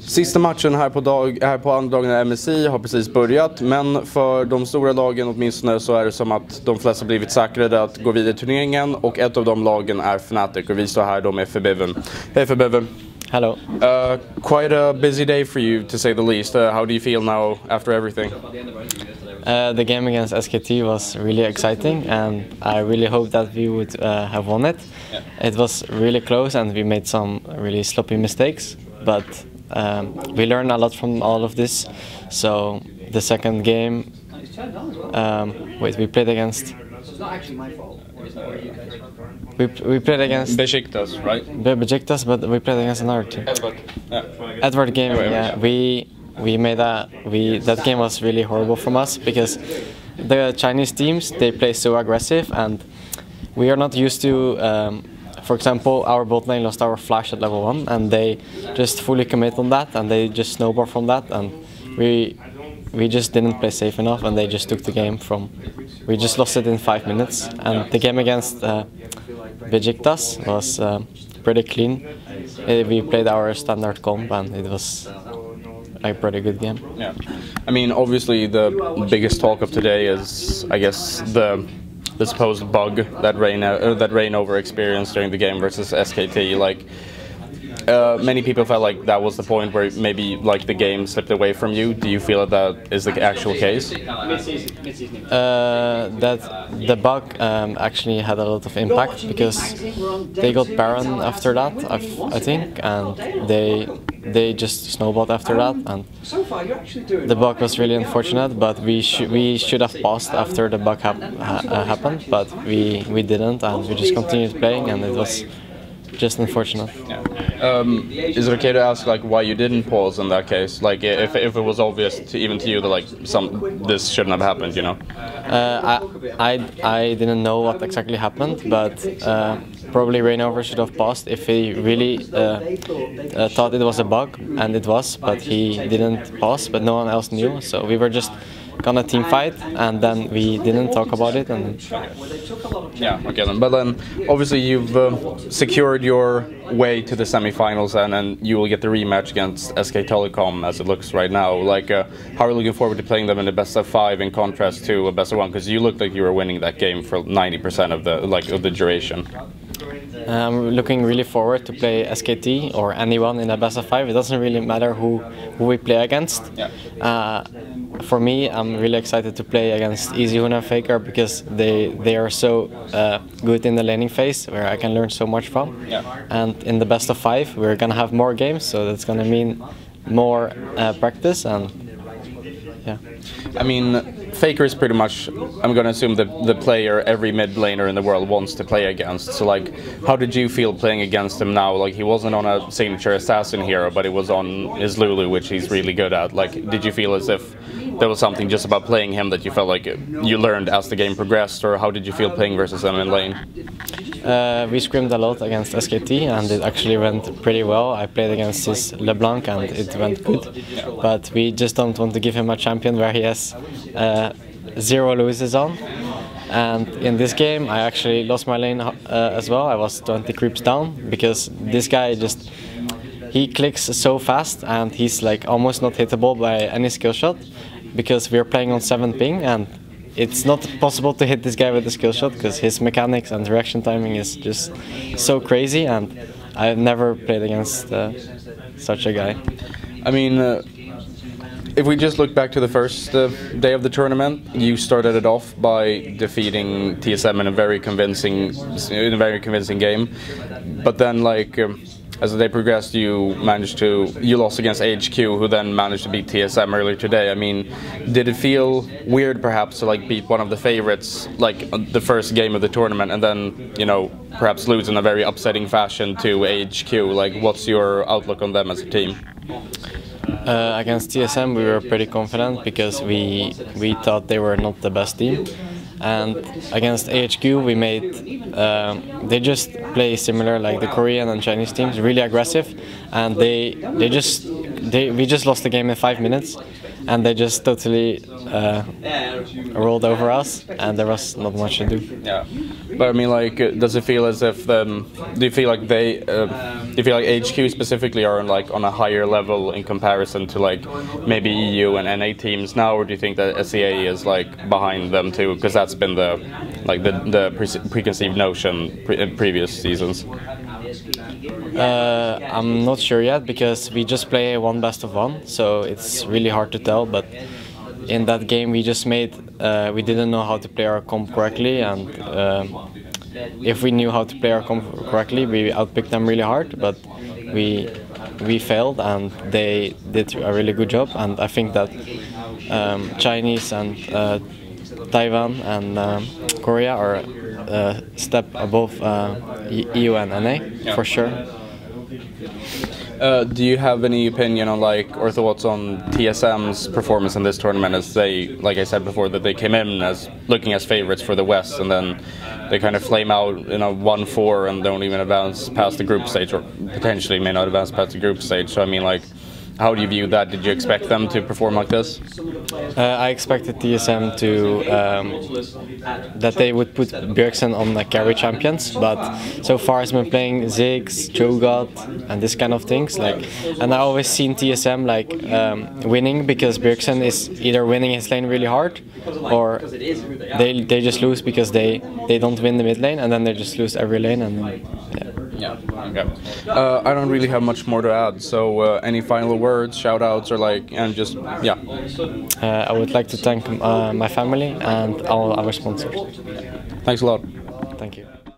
Sista matchen här på andra dagen av MSI har precis börjat, men för de stora lagen åtminstone så är det som att de flesta blivit säkrade att gå vidare i turneringen, och ett av de lagen är Fnatics, och vi står här då med Febiven. Hej Febiven. Hello. Quite a busy day for you, to say the least. How do you feel now after everything? The game against SKT was really exciting, and I really hoped that we would have won it. Yeah. It was really close, and we made some really sloppy mistakes, but we learned a lot from all of this. So the second game, we played against. It's not actually my fault. We played against Besiktas, right? Besiktas, but we played against another team. Edward. Yeah. Edward game. Yeah, that game was really horrible from us because the Chinese teams, they play so aggressive, and we are not used to. For example, our bot lane lost our flash at level 1, and they just fully commit on that, and they just snowball from that, and we just didn't play safe enough, and they just took the game from. We just lost it in 5 minutes, and the game against Besiktas was pretty clean. We played our standard comp, and it was a pretty good game. Yeah, I mean, obviously the biggest talk of today is, I guess, the supposed bug that Reignover experienced during the game versus SKT. Like, many people felt like that was the point where maybe like the game slipped away from you. Do you feel that is the actual case? That the bug actually had a lot of impact because they got Baron after that, I think, and they just snowballed after that, and the bug was really unfortunate. But we should have paused after the bug happened, but we didn't, and we just continued playing, and it was just unfortunate. Yeah. Is it okay to ask like why you didn't pause in that case? Like if it was obvious even to you that like this shouldn't have happened, you know? I didn't know what exactly happened, but probably Reignover should have paused if he really thought it was a bug, and it was, but he didn't pause, but no one else knew, so we were just gonna team fight, and then we didn't talk about it. And yeah, okay then. But then obviously you've secured your way to the semi-finals, and you will get the rematch against SK Telecom as it looks right now. Like, how are you looking forward to playing them in the best of 5 in contrast to a best of 1? Because you looked like you were winning that game for 90% of the duration. I'm looking really forward to play SKT or anyone in a best of 5. It doesn't really matter who we play against. Yeah. For me, I'm really excited to play against EasyHoon and Faker because they are so good in the laning phase, where I can learn so much from. Yeah. And in the best of 5, we're gonna have more games, so that's gonna mean more practice, and yeah. I mean, Faker is pretty much, I'm gonna assume, the player every mid laner in the world wants to play against. So like, how did you feel playing against him now? Like, he wasn't on a signature assassin hero, but it was on his Lulu, which he's really good at. Like, did you feel as if there was something just about playing him that you felt like you learned as the game progressed, or how did you feel playing versus him in lane? We scrimmed a lot against SKT, and it actually went pretty well. I played against his LeBlanc, and it went good. But we just don't want to give him a champion where he has 0 loses on. And in this game, I actually lost my lane as well. I was 20 creeps down because this guy he clicks so fast, and he's like almost not hittable by any skill shot, because we're playing on 7 ping, and it's not possible to hit this guy with a skill shot because his mechanics and reaction timing is just so crazy, and I've never played against such a guy. I mean, if we just look back to the first day of the tournament, you started it off by defeating TSM in a very convincing game, but then like. As the day progressed, you lost against HQ, who then managed to beat TSM earlier today. I mean, did it feel weird perhaps to like beat one of the favorites like the first game of the tournament, and then, you know, perhaps lose in a very upsetting fashion to HQ? Like, what's your outlook on them as a team? Against TSM, we were pretty confident because we thought they were not the best team. And against HQ, we made they just play similar like the Korean and Chinese teams, really aggressive, and we just lost the game in 5 minutes, and they just totally rolled over us, and there was not much to do. Yeah, But I mean, like, does it feel as if do you feel like they, do you feel like HQ specifically are on a higher level in comparison to like maybe EU and NA teams now, or do you think that SEA is like behind them too? Because that's been the preconceived notion in previous seasons. I'm not sure yet because we just play one best of one, so it's really hard to tell. But in that game we just made, we didn't know how to play our comp correctly, and if we knew how to play our comp correctly, we outpicked them really hard. But we failed, and they did a really good job. And I think that Chinese and Taiwan and Korea are a step above EU and NA for sure. Do you have any opinion on or thoughts on TSM's performance in this tournament, as they, like I said before, that they came in as looking as favorites for the West, and then they kind of flame out 1-4 and don't even advance past the group stage, or potentially may not advance past the group stage. So I mean, like, how do you view that? Did you expect them to perform like this? I expected TSM to that they would put Bjergsen on the carry champions, but so far it's been playing Ziggs, Cho'Gath, and this kind of things. And I always seen TSM winning because Bjergsen is either winning his lane really hard, or they just lose because they don't win the mid lane, and then they just lose every lane. And yeah. Okay. I don't really have much more to add. So, any final words, shout-outs, or and just yeah. I would like to thank my family and all our sponsors. Thanks a lot.